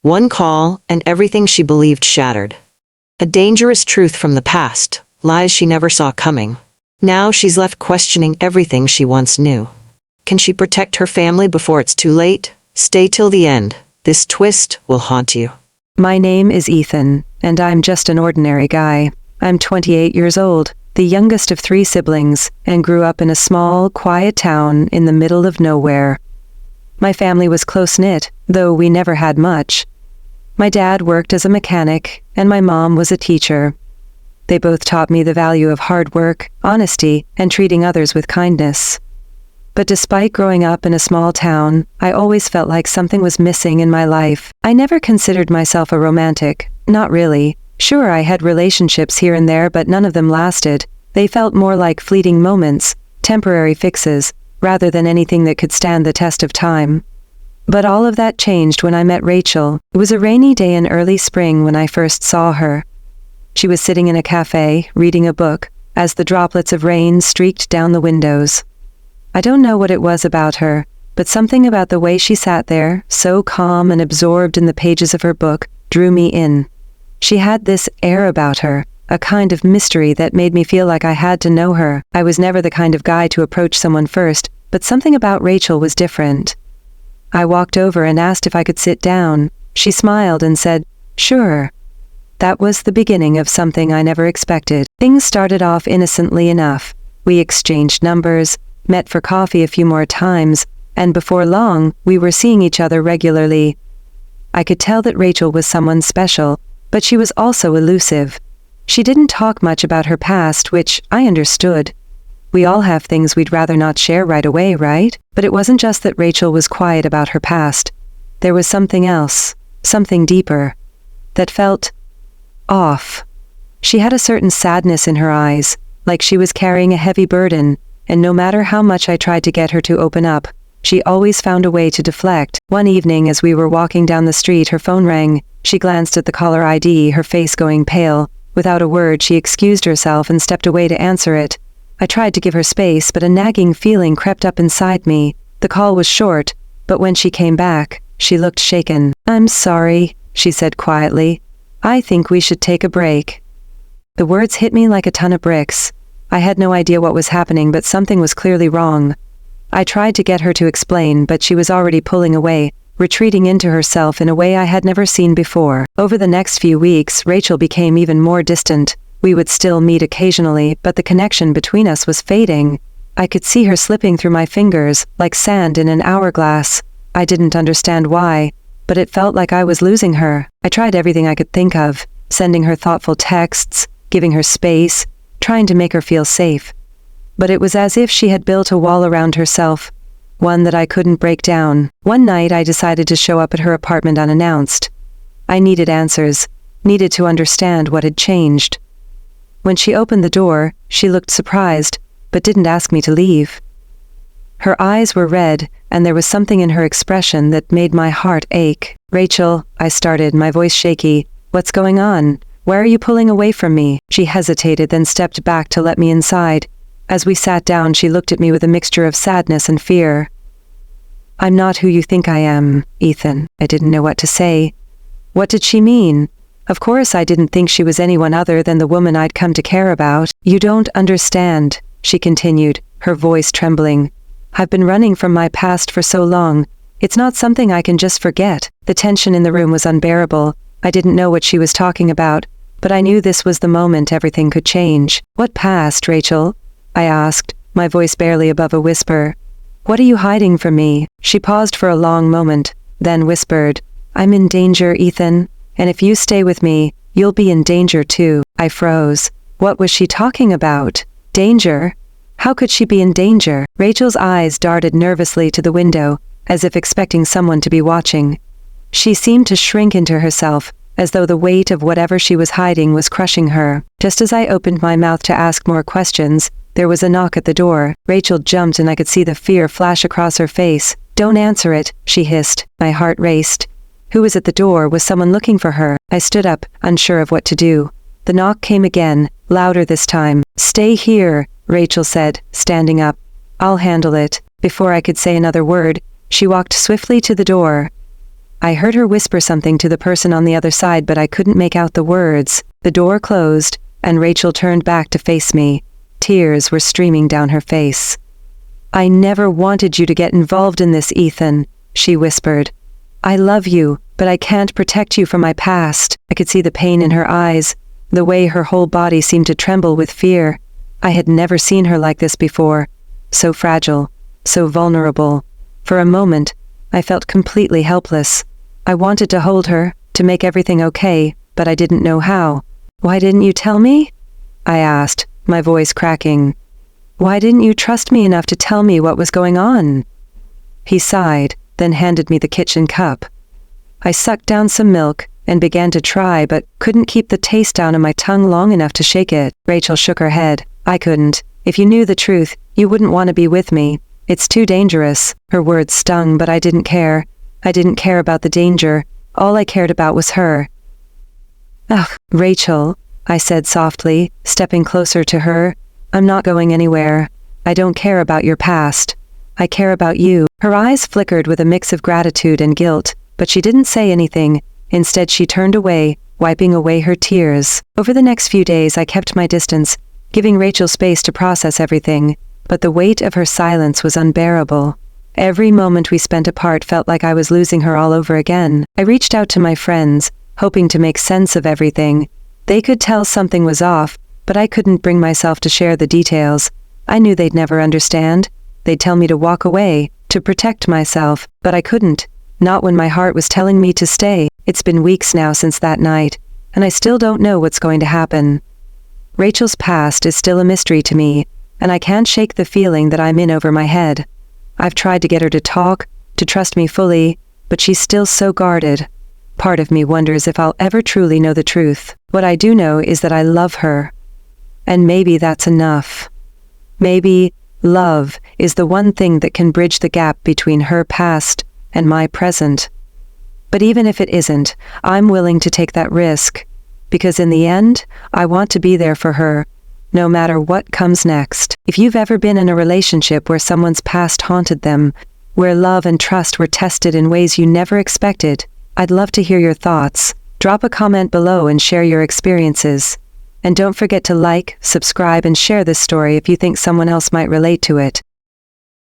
One call, and everything she believed shattered. A dangerous truth from the past, lies she never saw coming. Now she's left questioning everything she once knew. Can she protect her family before it's too late? Stay till the end. This twist will haunt you. My name is Ethan, and I'm just an ordinary guy. I'm 28 years old, the youngest of 3 siblings, and grew up in a small, quiet town in the middle of nowhere. My family was close-knit, though we never had much. My dad worked as a mechanic, and my mom was a teacher. They both taught me the value of hard work, honesty, and treating others with kindness. But despite growing up in a small town, I always felt like something was missing in my life. I never considered myself a romantic, not really. Sure, I had relationships here and there, but none of them lasted. They felt more like fleeting moments, temporary fixes, rather than anything that could stand the test of time. But all of that changed when I met Rachel. It was a rainy day in early spring when I first saw her. She was sitting in a cafe, reading a book, as the droplets of rain streaked down the windows. I don't know what it was about her, but something about the way she sat there, so calm and absorbed in the pages of her book, drew me in. She had this air about her, a kind of mystery that made me feel like I had to know her. I was never the kind of guy to approach someone first, but something about Rachel was different. I walked over and asked if I could sit down. She smiled and said, "Sure." That was the beginning of something I never expected. Things started off innocently enough. We exchanged numbers, met for coffee a few more times, and before long, we were seeing each other regularly. I could tell that Rachel was someone special, but she was also elusive. She didn't talk much about her past, which I understood. We all have things we'd rather not share right away, right? But it wasn't just that Rachel was quiet about her past. There was something else, something deeper, that felt off. She had a certain sadness in her eyes, like she was carrying a heavy burden, and no matter how much I tried to get her to open up, she always found a way to deflect. One evening as we were walking down the street, her phone rang. She glanced at the caller ID, her face going pale. Without a word, she excused herself and stepped away to answer it. I tried to give her space, but a nagging feeling crept up inside me. The call was short, but when she came back, she looked shaken. "I'm sorry," she said quietly. "I think we should take a break." The words hit me like a ton of bricks. I had no idea what was happening, but something was clearly wrong. I tried to get her to explain, but she was already pulling away, retreating into herself in a way I had never seen before. Over the next few weeks, Rachel became even more distant. We would still meet occasionally, but the connection between us was fading. I could see her slipping through my fingers, like sand in an hourglass. I didn't understand why, but it felt like I was losing her. I tried everything I could think of, sending her thoughtful texts, giving her space, trying to make her feel safe. But it was as if she had built a wall around herself, one that I couldn't break down. One night I decided to show up at her apartment unannounced. I needed answers, needed to understand what had changed. When she opened the door, she looked surprised, but didn't ask me to leave. Her eyes were red, and there was something in her expression that made my heart ache. "Rachel," I started, my voice shaky, "what's going on? Why are you pulling away from me?" She hesitated, then stepped back to let me inside. As we sat down, she looked at me with a mixture of sadness and fear. "I'm not who you think I am, Ethan." I didn't know what to say. What did she mean? Of course I didn't think she was anyone other than the woman I'd come to care about. "You don't understand," she continued, her voice trembling. "I've been running from my past for so long. It's not something I can just forget." The tension in the room was unbearable. I didn't know what she was talking about, but I knew this was the moment everything could change. "What past, Rachel?" I asked, my voice barely above a whisper. "What are you hiding from me?" She paused for a long moment, then whispered, "I'm in danger, Ethan, and if you stay with me, you'll be in danger too." I froze. What was she talking about? Danger? How could she be in danger? Rachel's eyes darted nervously to the window, as if expecting someone to be watching. She seemed to shrink into herself, as though the weight of whatever she was hiding was crushing her. Just as I opened my mouth to ask more questions, there was a knock at the door. Rachel jumped and I could see the fear flash across her face. "Don't answer it," she hissed. My heart raced. Who was at the door? Was someone looking for her? I stood up, unsure of what to do. The knock came again, louder this time. "Stay here," Rachel said, standing up. "I'll handle it." Before I could say another word, she walked swiftly to the door. I heard her whisper something to the person on the other side, but I couldn't make out the words. The door closed, and Rachel turned back to face me. Tears were streaming down her face. "I never wanted you to get involved in this, Ethan," she whispered. "I love you, but I can't protect you from my past." I could see the pain in her eyes, the way her whole body seemed to tremble with fear. I had never seen her like this before. So fragile, so vulnerable. For a moment, I felt completely helpless. I wanted to hold her, to make everything okay, but I didn't know how. "Why didn't you tell me?" I asked, my voice cracking. "Why didn't you trust me enough to tell me what was going on?" He sighed, then handed me the kitchen cup. I sucked down some milk and began to try, but couldn't keep the taste down on my tongue long enough to shake it. Rachel shook her head. "I couldn't. If you knew the truth, you wouldn't want to be with me. It's too dangerous." Her words stung, but I didn't care. I didn't care about the danger. All I cared about was her. "Ugh, Rachel," I said softly, stepping closer to her. "I'm not going anywhere. I don't care about your past. I care about you." Her eyes flickered with a mix of gratitude and guilt, but she didn't say anything. Instead, she turned away, wiping away her tears. Over the next few days, I kept my distance, giving Rachel space to process everything, but the weight of her silence was unbearable. Every moment we spent apart felt like I was losing her all over again. I reached out to my friends, hoping to make sense of everything. They could tell something was off, but I couldn't bring myself to share the details. I knew they'd never understand. They'd tell me to walk away, to protect myself, but I couldn't. Not when my heart was telling me to stay. It's been weeks now since that night, and I still don't know what's going to happen. Rachel's past is still a mystery to me, and I can't shake the feeling that I'm in over my head. I've tried to get her to talk, to trust me fully, but she's still so guarded. Part of me wonders if I'll ever truly know the truth. What I do know is that I love her. And maybe that's enough. Maybe love is the one thing that can bridge the gap between her past and my present. But even if it isn't, I'm willing to take that risk. Because in the end, I want to be there for her, no matter what comes next. If you've ever been in a relationship where someone's past haunted them, where love and trust were tested in ways you never expected, I'd love to hear your thoughts. Drop a comment below and share your experiences. And don't forget to like, subscribe, and share this story if you think someone else might relate to it.